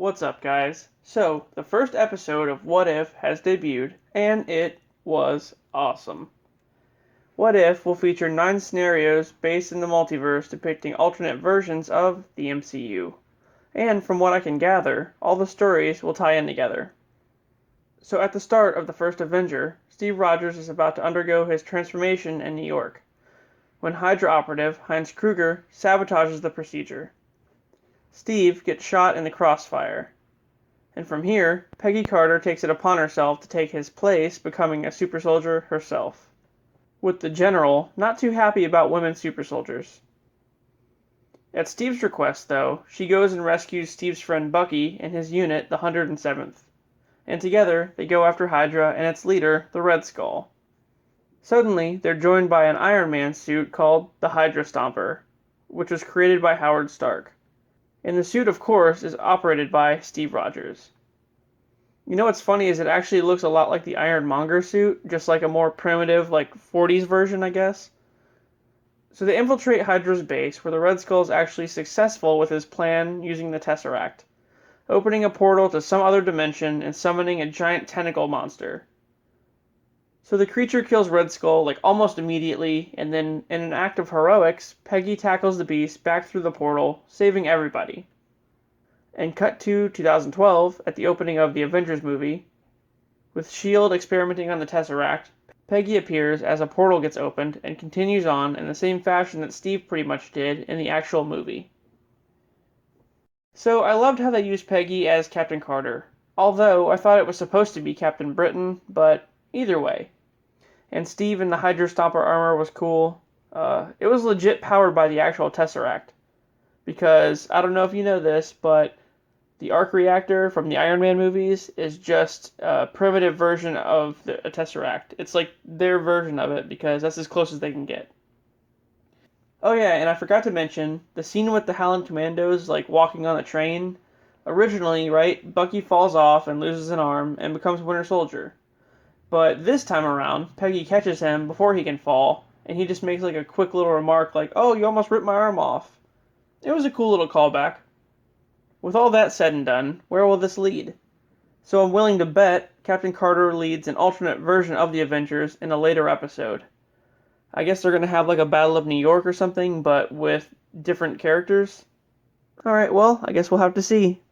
What's up, guys? So, the first episode of What If has debuted, and it was awesome. What If will feature 9 scenarios based in the multiverse depicting alternate versions of the MCU. And from what I can gather, all the stories will tie in together. So, at the start of the first Avenger, Steve Rogers is about to undergo his transformation in New York, when Hydra operative Heinz Kruger sabotages the procedure. Steve gets shot in the crossfire. And from here, Peggy Carter takes it upon herself to take his place, becoming a super soldier herself. With the General not too happy about women super soldiers. At Steve's request, though, she goes and rescues Steve's friend Bucky and his unit, the 107th. And together, they go after Hydra and its leader, the Red Skull. Suddenly, they're joined by an Iron Man suit called the Hydra Stomper, which was created by Howard Stark. And the suit, of course, is operated by Steve Rogers. You know what's funny is it actually looks a lot like the Ironmonger suit, just like a more primitive, 40s version, I guess. So they infiltrate Hydra's base, where the Red Skull is actually successful with his plan using the Tesseract, opening a portal to some other dimension and summoning a giant tentacle monster. So the creature kills Red Skull almost immediately, and then in an act of heroics, Peggy tackles the beast back through the portal, saving everybody. And cut to 2012, at the opening of the Avengers movie, with S.H.I.E.L.D. experimenting on the Tesseract, Peggy appears as a portal gets opened and continues on in the same fashion that Steve pretty much did in the actual movie. So I loved how they used Peggy as Captain Carter, although I thought it was supposed to be Captain Britain, but either way. And Steve in the Hydra Stomper armor was cool. It was legit powered by the actual Tesseract. Because, I don't know if you know this, but the arc reactor from the Iron Man movies is just a primitive version of the Tesseract. It's like their version of it, because that's as close as they can get. Oh yeah, and I forgot to mention, the scene with the Howling Commandos, walking on a train. Originally, right, Bucky falls off and loses an arm and becomes Winter Soldier. But this time around, Peggy catches him before he can fall, and he just makes a quick little remark oh, you almost ripped my arm off. It was a cool little callback. With all that said and done, where will this lead? So I'm willing to bet Captain Carter leads an alternate version of the Avengers in a later episode. I guess they're going to have a Battle of New York or something, but with different characters. Alright, well, I guess we'll have to see.